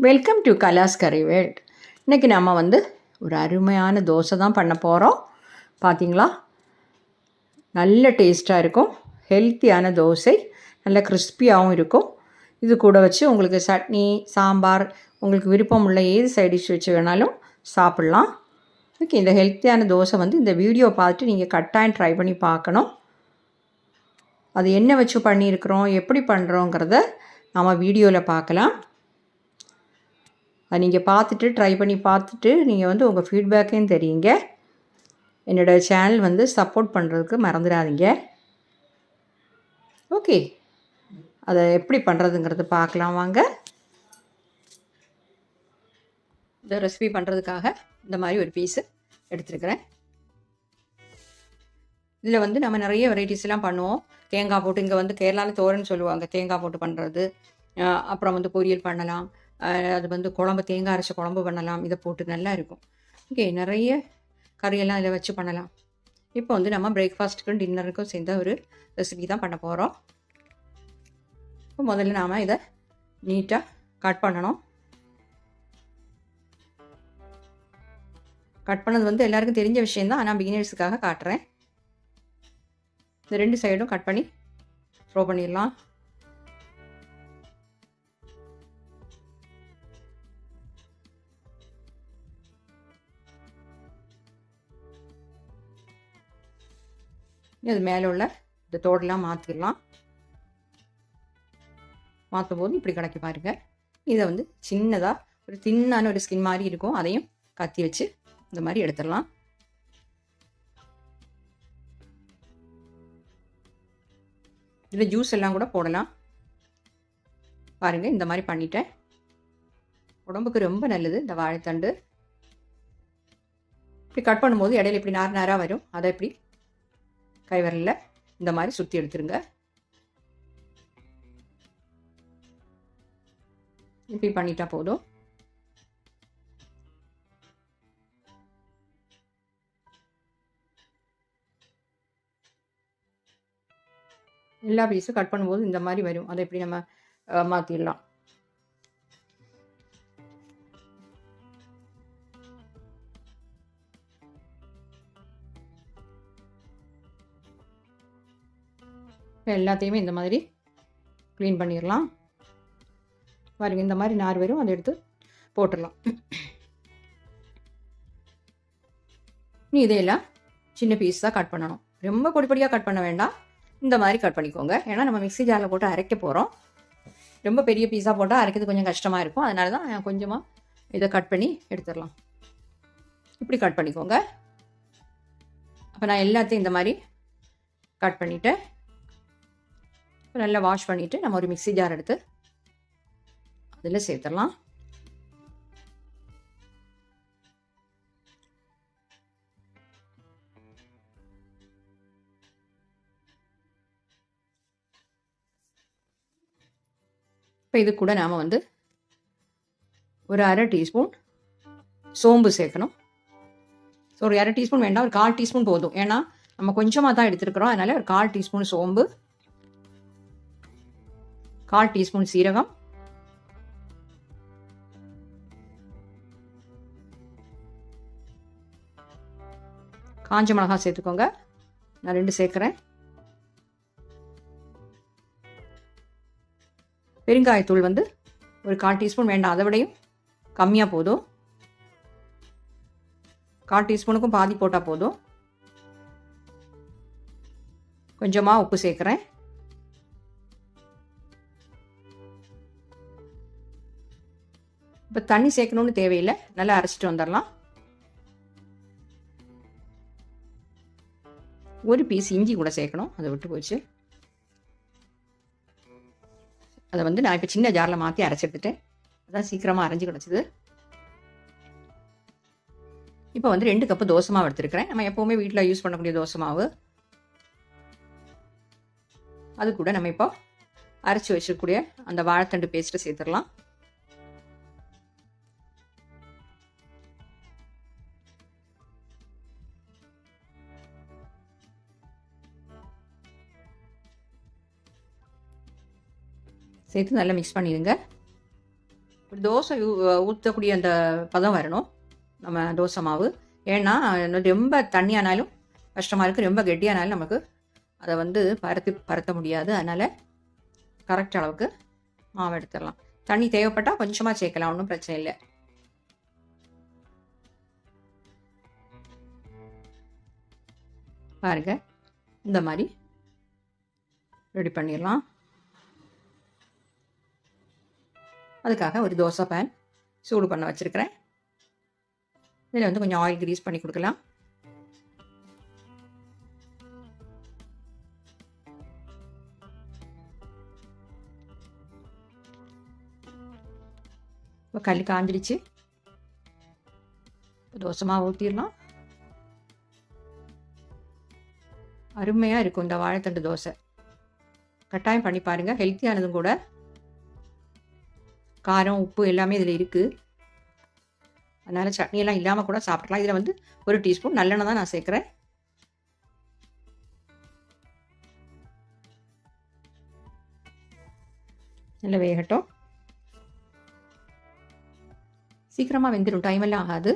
Welcome to கலாஸ் கரி world. இன்றைக்கி நம்ம ஒரு அருமையான தோசை தான் பண்ண போகிறோம். பார்த்தீங்களா, நல்ல டேஸ்ட்டாக இருக்கும். ஹெல்த்தியான தோசை, நல்ல கிறிஸ்பியாகவும் இருக்கும். இது கூட வச்சு உங்களுக்கு சட்னி, சாம்பார், உங்களுக்கு விருப்பம் உள்ள ஏது சைட் டிஷ் வச்சு வேணாலும் சாப்பிட்லாம். ஓகே, இந்த ஹெல்த்தியான தோசை இந்த வீடியோ பார்த்துட்டு நீங்கள் கட்டாயம் ட்ரை பண்ணி பார்க்கணும். அது என்ன வச்சு பண்ணியிருக்கிறோம், எப்படி பண்ணுறோங்கிறத நம்ம வீடியோவில் பார்க்கலாம். அது நீங்கள் பார்த்துட்டு ட்ரை பண்ணி பார்த்துட்டு நீங்கள் உங்கள் ஃபீட்பேக்கையும் தெரியுங்க. என்னோடய சேனல் சப்போர்ட் பண்ணுறதுக்கு மறந்துடாதீங்க. ஓகே, அதை எப்படி பண்ணுறதுங்கிறது பார்க்கலாம் வாங்க. இந்த ரெசிபி பண்ணுறதுக்காக இந்த மாதிரி ஒரு பீஸு எடுத்துருக்கிறேன். இதில் நம்ம நிறைய வெரைட்டிஸ்லாம் பண்ணுவோம். தேங்காய் போட்டு, இங்கே கேரளாவில் தோரன்னு சொல்லுவாங்க, தேங்காய் போட்டு பண்ணுறது. அப்புறம் பொரியல் பண்ணலாம். அது குழம்பு, தேங்காய் அரைச்ச குழம்பு பண்ணலாம். இதை போட்டு நல்லா இருக்கும். ஓகே, நிறைய கறியெல்லாம் இதில் வச்சு பண்ணலாம். இப்போ நம்ம பிரேக்ஃபாஸ்ட்டுக்கும் டின்னருக்கும் சேர்ந்த ஒரு ரெசிபி தான் பண்ண போகிறோம். இப்போ முதல்ல நாம் இதை நீட்டாக கட் பண்ணணும். கட் பண்ணது எல்லாருக்கும் தெரிஞ்ச விஷயந்தான், ஆனால் பிகினர்ஸுக்காக காட்டுறேன். இந்த 2 சைடும் கட் பண்ணி த்ரோ பண்ணிடலாம். அது மேலே உள்ள இந்த தோடெல்லாம் மாற்றிடலாம். மாற்றும் போது இப்படி கிடைக்க பாருங்க. இதை சின்னதாக ஒரு தின்னான ஒரு ஸ்கின் மாதிரி இருக்கும், அதையும் கத்தி வச்சு இந்த மாதிரி எடுத்துடலாம். இதில் ஜூஸ் எல்லாம் கூட போடலாம். பாருங்கள், இந்த மாதிரி பண்ணிட்டேன். உடம்புக்கு ரொம்ப நல்லது இந்த வாழைத்தண்டு. இப்படி கட் பண்ணும்போது இடையில இப்படி நார் நாராக வரும், அதை இப்படி கை விரலில் இந்த மாதிரி சுற்றி எடுத்துருங்க. இப்படி பண்ணிட்டா போதும். எல்லா பீஸும் கட் பண்ணும்போது இந்த மாதிரி வரும், அதை இப்படி நம்ம மாற்றிடலாம். எல்லாத்தையுமே இந்த மாதிரி க்ளீன் பண்ணிடலாம். பாருங்க, இந்த மாதிரி நார் வரும், அதை எடுத்து போட்டுடலாம். நீ இதையெல்லாம் சின்ன பீஸ் தான் கட் பண்ணணும், ரொம்ப பொடிப்படியாக கட் பண்ண வேண்டாம். இந்த மாதிரி கட் பண்ணிக்கோங்க, ஏன்னா நம்ம மிக்ஸி ஜாரில் போட்டு அரைக்க போகிறோம். ரொம்ப பெரிய பீஸாக போட்டால் அரைக்கிறது கொஞ்சம் கஷ்டமாக இருக்கும். அதனால தான் கொஞ்சமாக இதை கட் பண்ணி எடுத்துடலாம். இப்படி கட் பண்ணிக்கோங்க. அப்போ நான் எல்லாத்தையும் இந்த மாதிரி கட் பண்ணிவிட்டேன். நல்லா வாஷ் பண்ணிவிட்டு நம்ம ஒரு மிக்ஸி ஜார் எடுத்து அதில் சேர்த்துடலாம். இப்போ இது கூட நாம் ஒரு 1/2 டீஸ்பூன் சோம்பு சேர்க்கணும். ஸோ ஒரு 1/2 டீஸ்பூன் வேண்டாம், ஒரு 1/4 டீஸ்பூன் போதும். ஏன்னா நம்ம கொஞ்சமாக தான் எடுத்துருக்குறோம், அதனால் ஒரு 1/4 டீஸ்பூன் சோம்பு, 1/4 டீஸ்பூன் சீரகம், காஞ்ச மிளகாய் சேர்த்துக்கோங்க. நான் 2 சேர்க்குறேன். பெருங்காயத்தூள் ஒரு 1/4 டீஸ்பூன் வேண்டாம், அதை விடையும் கம்மியாக போதும். 1/4 டீஸ்பூனுக்கும் பாதி போட்டால் போதும். கொஞ்சமாக உப்பு சேர்க்குறேன். இப்போ தண்ணி சேர்க்கணும்னு தேவையில்லை, நல்லா அரைச்சிட்டு வந்துடலாம். ஒரு பீஸ் இஞ்சி கூட சேர்க்கணும், அதை விட்டு போச்சு. அதை நான் இப்போ சின்ன ஜாரில் மாற்றி அரைச்சி எடுத்துட்டேன், அதான் சீக்கிரமாக அரைஞ்சி கிடச்சிது. இப்போ 2 கப்பு தோசை மாவு எடுத்துருக்கிறேன். நம்ம எப்போவுமே வீட்டில் யூஸ் பண்ணக்கூடிய தோசை மாவு. அது கூட நம்ம இப்போ அரைச்சி வச்சிருக்கக்கூடிய அந்த வாழைத்தண்டு பேஸ்ட்டு சேர்த்துடலாம். சேர்த்து நல்லா மிக்ஸ் பண்ணிடுங்க. ஒரு தோசை ஊற்றக்கூடிய அந்த பதம் வரணும் நம்ம தோசை மாவு. ஏன்னா ரொம்ப தண்ணியானாலும் கஷ்டமாக இருக்குது, ரொம்ப கெட்டியானாலும் நமக்கு அதை வந்து பரத்த முடியாது. அதனால் கரெக்ட் அளவுக்கு மாவு எடுத்துடலாம். தண்ணி தேவைப்பட்டால் கொஞ்சமாக சேர்க்கலாம், ஒன்றும் பிரச்சனை இல்லை. பாருங்க, இந்த மாதிரி ரெடி பண்ணிடலாம். அதுக்காக ஒரு தோசை பேன் சூடு பண்ண வச்சுருக்கிறேன். இதில் வந்து கொஞ்சம் ஆயில் கிரீஸ் பண்ணி கொடுக்கலாம். இப்போ கல் காஞ்சிடுச்சு. தோசை மாவு ஊற்றிடலாம். அருமையாக இருக்கும் இந்த வாழைத்தண்டு தோசை. கட்டாயம் பண்ணி பாருங்கள், ஹெல்த்தியானதும் கூட. காரம் உப்பு எல்லாமே இதில் இருக்குது. அதனால் சட்னியெல்லாம் இல்லாமல் கூட சாப்பிட்லாம். இதில் வந்து 1 டீஸ்பூன் நல்லெண்ணெய் தான் நான் சேர்க்குறேன். நல்லா வேகட்டும். சீக்கிரமாக வெந்துடும், டைம் எல்லாம் ஆகாது.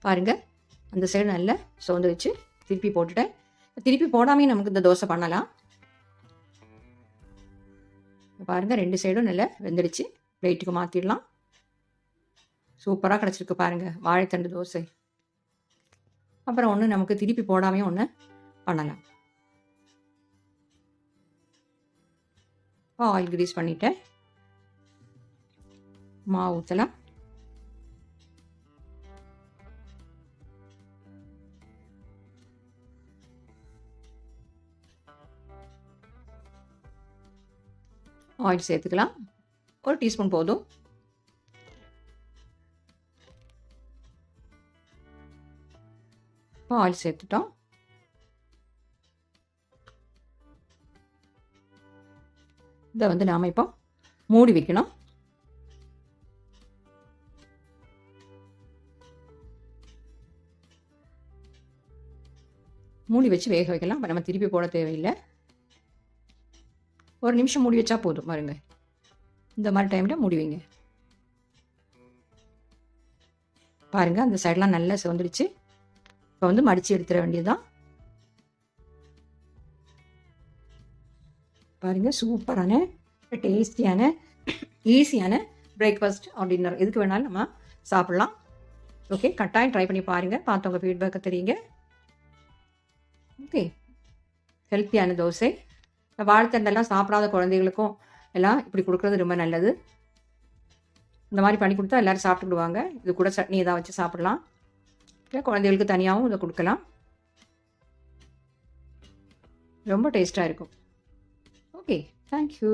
பாருங்கள், அந்த சைடு நல்லா சோந்து வச்சு திருப்பி போட்டுட்டேன். திருப்பி போடாமே நமக்கு இந்த தோசை பண்ணலாம். பாருங்கள், 2 சைடும் நல்லா வெந்துடுச்சு. பிளேட்டுக்கு மாற்றிடலாம். சூப்பராக கிடச்சிருக்கு பாருங்கள் வாழைத்தண்டு தோசை. அப்புறம் ஒன்று நமக்கு திருப்பி போடாமே ஒன்று பண்ணலாம். ஆயில் கிரீஸ் பண்ணிவிட்டேன். மாவு ஊற்றலாம். ஆயில் சேர்த்துக்கலாம். 1 டீஸ்பூன் போதும். ஆயில் சேர்த்துட்டோம். இதை வந்து நாம் இப்போ மூடி வைக்கணும். மூடி வச்சு வேக வைக்கலாம். நம்ம திருப்பி போட தேவையில்லை. 1 நிமிஷம் மூடி வச்சா போதும். பாருங்க, இந்த மாதிரி டைமில் மூடி வைங்க. பாருங்கள், அந்த சைடெலாம் நல்லா சிவந்துடுச்சு. இப்போ வந்து மடித்து எடுத்துட வேண்டியதுதான். பாருங்கள், சூப்பரான டேஸ்டியான ஈஸியான பிரேக்ஃபாஸ்ட் டின்னர் எதுக்கு வேணாலும் நம்ம சாப்பிட்லாம். ஓகே, கட்டாயம் ட்ரை பண்ணி பாருங்கள். பார்த்தவங்க ஃபீட்பேக்கை தெரியுங்க. ஓகே, ஹெல்த்தியான தோசை. வாழைத்தண்டெல்லாம் சாப்பிடாத குழந்தைகளுக்கும் எல்லாம் இப்படி கொடுக்குறது ரொம்ப நல்லது. இந்த மாதிரி பண்ணி கொடுத்தா எல்லோரும் சாப்பிட்டுடுவாங்க. இது கூட சட்னி ஏதாவது வச்சு சாப்பிடலாம். இல்லை குழந்தைகளுக்கு தனியாகவும் இதை கொடுக்கலாம். ரொம்ப டேஸ்ட்டாக இருக்கும். Okay, thank you.